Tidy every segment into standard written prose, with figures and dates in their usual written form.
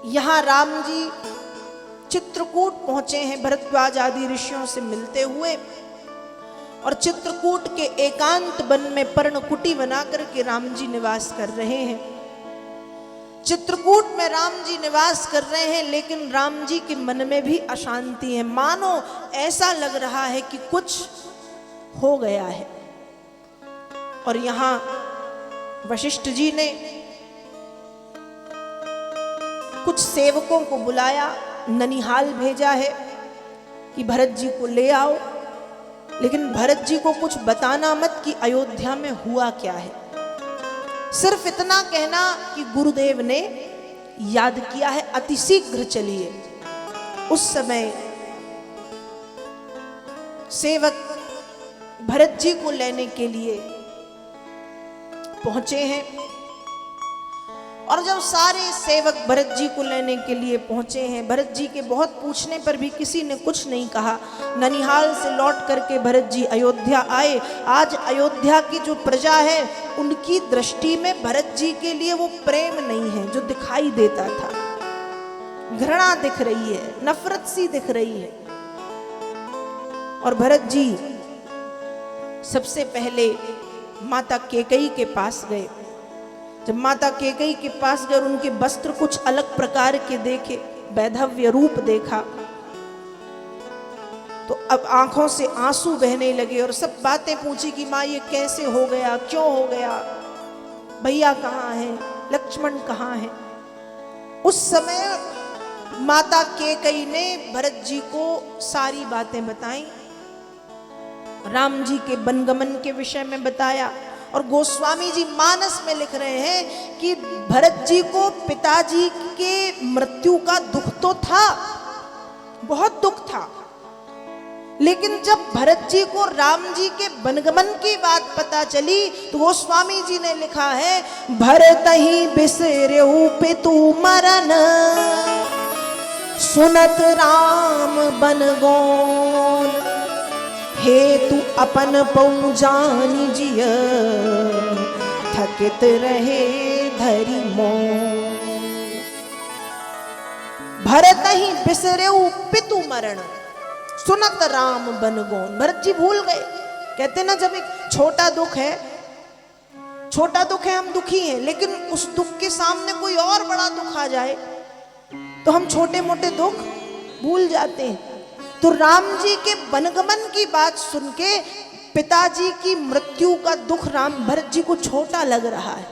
यहाँ राम जी चित्रकूट पहुंचे हैं भरद्वाज आदि ऋषियों से मिलते हुए, और चित्रकूट के एकांत वन में पर्णकुटी बनाकर के राम जी निवास कर रहे हैं। चित्रकूट में राम जी निवास कर रहे हैं, लेकिन राम जी के मन में भी अशांति है। मानो ऐसा लग रहा है कि कुछ हो गया है। और यहाँ वशिष्ठ जी ने कुछ सेवकों को बुलाया, ननिहाल भेजा है कि भरत जी को ले आओ, लेकिन भरत जी को कुछ बताना मत कि अयोध्या में हुआ क्या है। सिर्फ इतना कहना कि गुरुदेव ने याद किया है, अतिशीघ्र चलिए। उस समय सेवक भरत जी को लेने के लिए पहुंचे हैं, और जब सारे सेवक भरत जी को लेने के लिए पहुंचे हैं, भरत जी के बहुत पूछने पर भी किसी ने कुछ नहीं कहा। ननिहाल से लौट करके भरत जी अयोध्या आए। आज अयोध्या की जो प्रजा है, उनकी दृष्टि में भरत जी के लिए वो प्रेम नहीं है जो दिखाई देता था। घृणा दिख रही है, नफरत सी दिख रही है। और भरत जी सबसे पहले माता कैकेयी के पास गए। जब माता कैकेयी के पास गए और उनके वस्त्र कुछ अलग प्रकार के देखे, वैधव्य रूप देखा, तो अब आंखों से आंसू बहने लगे और सब बातें पूछी कि माँ ये कैसे हो गया, क्यों हो गया, भैया कहाँ हैं, लक्ष्मण कहाँ हैं। उस समय माता कैकेयी ने भरत जी को सारी बातें बताई, राम जी के वनगमन के विषय में बताया। और गोस्वामी जी मानस में लिख रहे हैं कि भरत जी को पिताजी के मृत्यु का दुख तो था, बहुत दुख था, लेकिन जब भरत जी को राम जी के वनगमन की बात पता चली तो गोस्वामी जी ने लिखा है, भरत ही बिसर्यु पितु मरन, सुनत राम बन गौन, हे तू अपन पौ जानी जिय, थकित रहे धरि मोह। भरत ही बिसर्यु पितु मरण, सुनत राम बन गौन। भरत जी भूल गए। कहते ना, जब एक छोटा दुख है, हम दुखी हैं, लेकिन उस दुख के सामने कोई और बड़ा दुख आ जाए तो हम छोटे मोटे दुख भूल जाते हैं। तो राम जी के वनगमन की बात सुन के पिताजी की मृत्यु का दुख भरत जी को छोटा लग रहा है।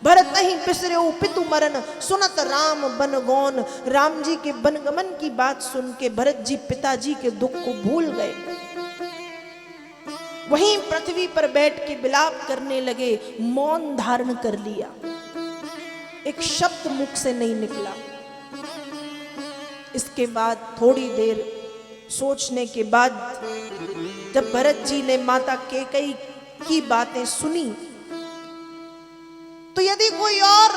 भरत नहीं बिसर्यु पितु मरण, सुनत राम बन गौन। राम जी के वनगमन की बात सुन के भरत जी पिताजी के दुख को भूल गए। वहीं पृथ्वी पर बैठ के विलाप करने लगे, मौन धारण कर लिया, एक शब्द मुख से नहीं निकला। इसके बाद थोड़ी देर सोचने के बाद जब भरत जी ने माता कैकेयी की बातें सुनी, तो यदि कोई और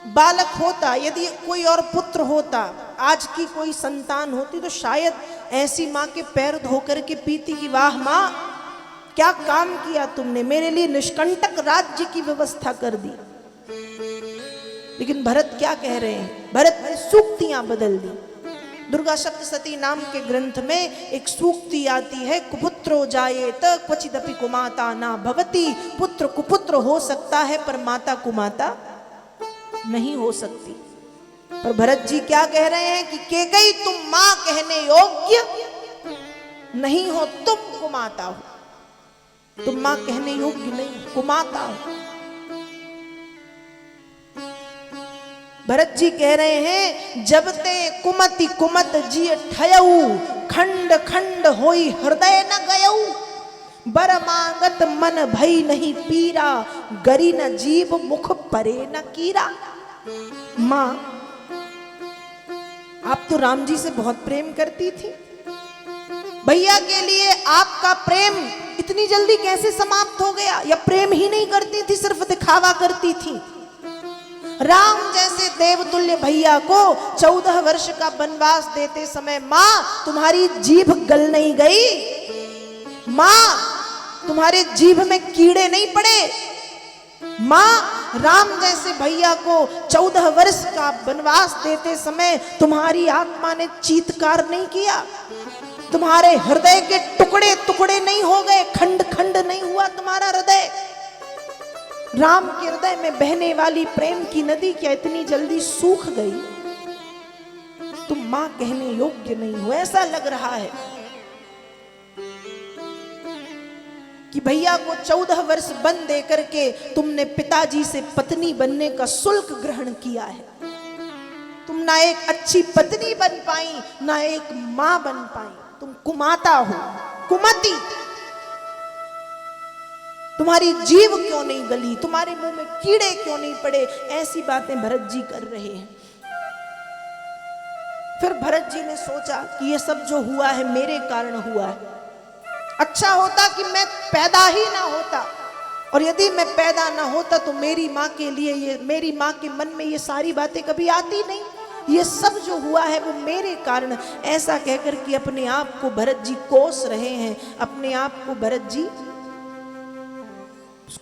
बालक होता, यदि कोई और पुत्र होता, आज की कोई संतान होती, तो शायद ऐसी माँ के पैर धोकर के पीती कि वाह माँ, क्या काम किया तुमने, मेरे लिए निष्कंटक राज्य की व्यवस्था कर दी। लेकिन भरत क्या कह रहे हैं, भरत ने सूक्तियां बदल दी। दुर्गा सप्तशती नाम के ग्रंथ में एक सूक्ति आती है, कुपुत्रो जायेत क्वचिदपि कुमाता ना भवति। पुत्र कुपुत्र हो सकता है पर माता कुमाता नहीं हो सकती। पर भरत जी क्या कह रहे हैं कि कैकेयी तुम मां कहने योग्य नहीं हो, तुम कुमाता हो, तुम मां कहने योग्य नहीं, कुमाता हो। भरत जी कह रहे हैं, जब ते कुमति कुमत जी ठयऊ, खंड खंड होई हृदय न गयऊ, बर मांगत मन भई नहीं पीरा, गरी न जीव मुख परे न कीरा। मां, आप तो राम जी से बहुत प्रेम करती थी, भैया के लिए आपका प्रेम इतनी जल्दी कैसे समाप्त हो गया? या प्रेम ही नहीं करती थी, सिर्फ दिखावा करती थी? राम जैसे देवतुल्य भैया को 14 वर्ष का वनवास देते समय मां तुम्हारी जीभ गल नहीं गई? मां तुम्हारे जीभ में कीड़े नहीं पड़े? मां राम जैसे भैया को 14 वर्ष का वनवास देते समय तुम्हारी आत्मा ने चीत्कार नहीं किया? तुम्हारे हृदय के टुकड़े टुकड़े नहीं हो गए? खंड खंड नहीं हुआ तुम्हारा हृदय? राम के हृदय में बहने वाली प्रेम की नदी क्या इतनी जल्दी सूख गई? तुम मां कहने योग्य नहीं हो। ऐसा लग रहा है कि भैया को 14 वर्ष वन दे करके तुमने पिताजी से पत्नी बनने का शुल्क ग्रहण किया है। तुम ना एक अच्छी पत्नी बन पाई, ना एक मां बन पाई। तुम कुमाता हो, कुमति। तुम्हारी जीभ क्यों नहीं गली? तुम्हारे मुंह में कीड़े क्यों नहीं पड़े? ऐसी बातें भरत जी कर रहे हैं। फिर भरत जी ने सोचा कि ये सब जो हुआ है मेरे कारण हुआ है। अच्छा होता कि मैं पैदा ही ना होता, और यदि मैं पैदा ना होता तो मेरी माँ के लिए मेरी माँ के मन में ये सारी बातें कभी आती नहीं। ये सब जो हुआ है वो मेरे कारण। ऐसा कहकर कि अपने आप को भरत जी कोस रहे हैं। अपने आप को भरत जी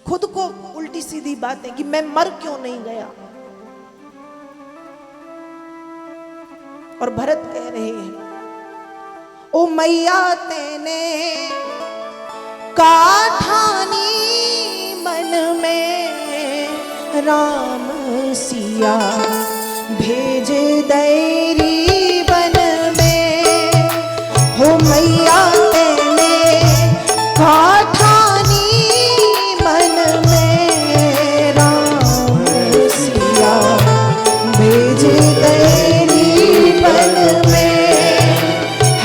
खुद को उल्टी सीधी बातें कि मैं मर क्यों नहीं गया। और भरत कह रहे हैं, ओ मैया तेने काठानी मन में राम सिया भेज दैरी बन में। हो मैया तेने काठानी मन में राम सिया भेज दैरी बन में।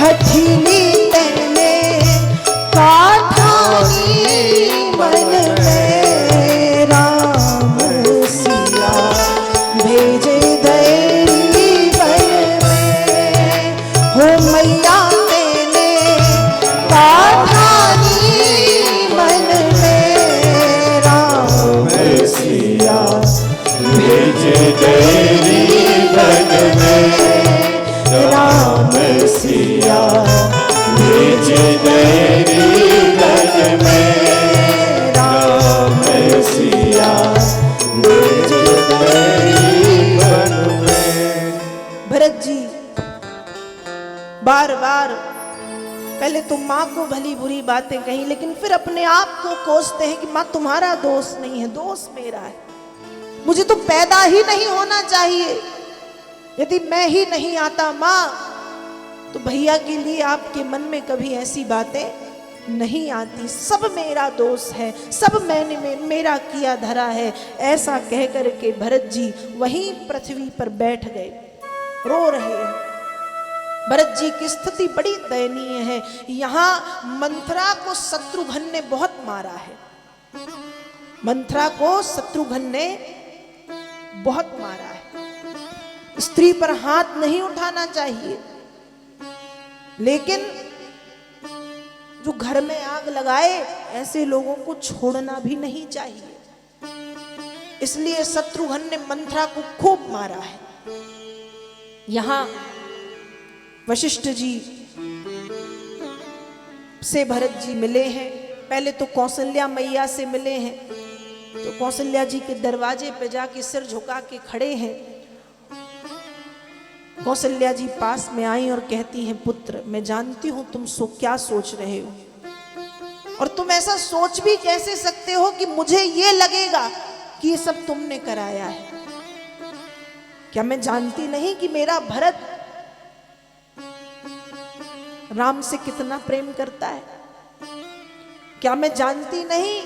हठीली तेने काठानी मन में राम सिया भेज दैरी बन में। हो मैया तेने काठानी मन में राम सिया भेज दैरी बन में। राम सिया भेज दैरी बन में। राम सिया भेज दैरी बन में। भरत जी बार बार पहले तो माँ को भली बुरी बातें कही, लेकिन फिर अपने आप को कोसते हैं कि माँ तुम्हारा दोष नहीं है, दोष मेरा है। मुझे तो पैदा ही नहीं होना चाहिए। यदि मैं ही नहीं आता माँ, तो भैया के लिए आपके मन में कभी ऐसी बातें नहीं आती। सब मेरा दोष है, सब मैंने मेरा किया धरा है। ऐसा कह करके भरत जी वहीं पृथ्वी पर बैठ गए, रो रहे हैं। भरत जी की स्थिति बड़ी दयनीय है। यहां मंथरा को शत्रुघ्न ने बहुत मारा है। मंथरा को शत्रुघ्न ने बहुत मारा है। स्त्री पर हाथ नहीं उठाना चाहिए, लेकिन जो घर में आग लगाए ऐसे लोगों को छोड़ना भी नहीं चाहिए। इसलिए शत्रुघ्न ने मंथरा को खूब मारा है। यहां वशिष्ठ जी से भरत जी मिले हैं। पहले तो कौशल्या मैया से मिले हैं, तो कौशल्या जी के दरवाजे पे जाके सिर झुका के खड़े हैं। कौशल्या जी पास में आई और कहती हैं, पुत्र मैं जानती हूं तुम क्या सोच रहे हो, और तुम ऐसा सोच भी कैसे सकते हो कि मुझे ये लगेगा कि ये सब तुमने कराया है। क्या मैं जानती नहीं कि मेरा भरत राम से कितना प्रेम करता है? क्या मैं जानती नहीं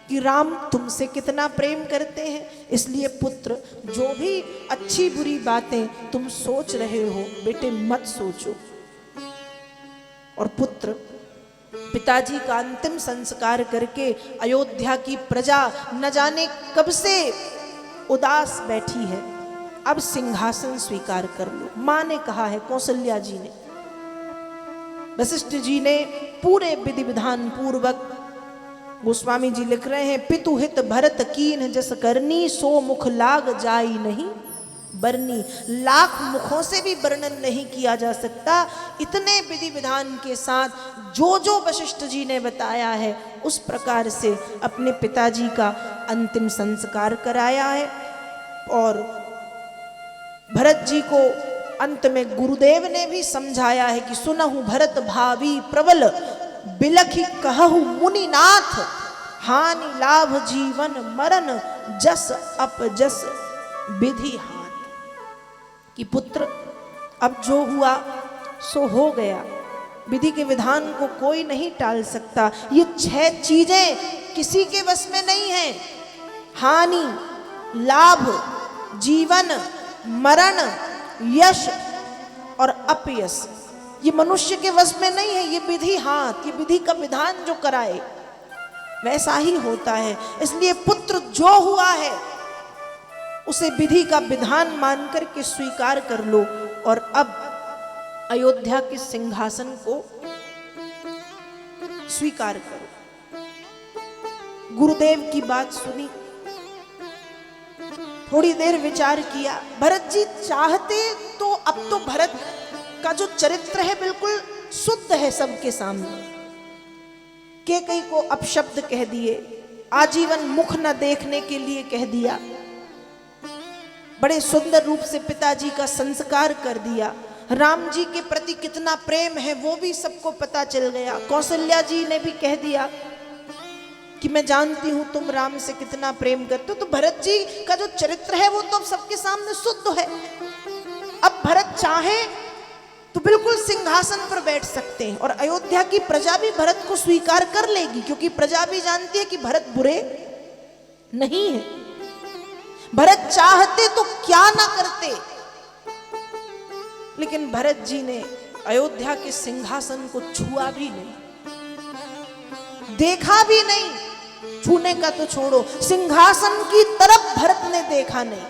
कि राम तुमसे कितना प्रेम करते हैं? इसलिए पुत्र, जो भी अच्छी बुरी बातें तुम सोच रहे हो बेटे मत सोचो। और पुत्र, पिताजी का अंतिम संस्कार करके अयोध्या की प्रजा न जाने कब से उदास बैठी है, अब सिंहासन स्वीकार कर लो। मां ने कहा है, कौशल्या जी ने। वशिष्ठ जी ने पूरे विधि विधान पूर्वक, गोस्वामी जी लिख रहे हैं, पितु हित भरत कीन जस करनी, सो मुख लाग जाई नहीं बरनी। लाख मुखों से भी वर्णन नहीं किया जा सकता। इतने विधि विधान के साथ जो जो वशिष्ठ जी ने बताया है उस प्रकार से अपने पिताजी का अंतिम संस्कार कराया है। और भरत जी को अंत में गुरुदेव ने भी समझाया है कि सुनहु भरत भावी प्रबल बिलखि कहहु मुनिनाथ, हानि लाभ जीवन मरण जस अपजस विधि हाथ। कि पुत्र अब जो हुआ सो हो गया, विधि के विधान को कोई नहीं टाल सकता। ये 6 चीजें किसी के वश में नहीं है। हानि, लाभ, जीवन, मरण, यश और अपयश, ये मनुष्य के वश में नहीं है। ये विधि हाथ, ये विधि का विधान जो कराए वैसा ही होता है। इसलिए पुत्र जो हुआ है उसे विधि का विधान मानकर के स्वीकार कर लो और अब अयोध्या के सिंहासन को स्वीकार करो। गुरुदेव की बात सुनी, थोड़ी देर विचार किया। भरत जी चाहते तो अब तो भरत का जो चरित्र है बिल्कुल शुद्ध है सबके सामने। कैकेयी को अपशब्द कह दिए, आजीवन मुख न देखने के लिए कह दिया, बड़े सुंदर रूप से पिताजी का संस्कार कर दिया। राम जी के प्रति कितना प्रेम है वो भी सबको पता चल गया। कौशल्या जी ने भी कह दिया कि मैं जानती हूं तुम राम से कितना प्रेम करते हो। तो भरत जी का जो चरित्र है वो तो अब सबके सामने शुद्ध है। अब भरत चाहे तो बिल्कुल सिंहासन पर बैठ सकते हैं और अयोध्या की प्रजा भी भरत को स्वीकार कर लेगी, क्योंकि प्रजा भी जानती है कि भरत बुरे नहीं है। भरत चाहते तो क्या ना करते, लेकिन भरत जी ने अयोध्या के सिंहासन को छुआ भी नहीं, देखा भी नहीं। छूने का तो छोड़ो, सिंहासन की तरफ भरत ने देखा नहीं।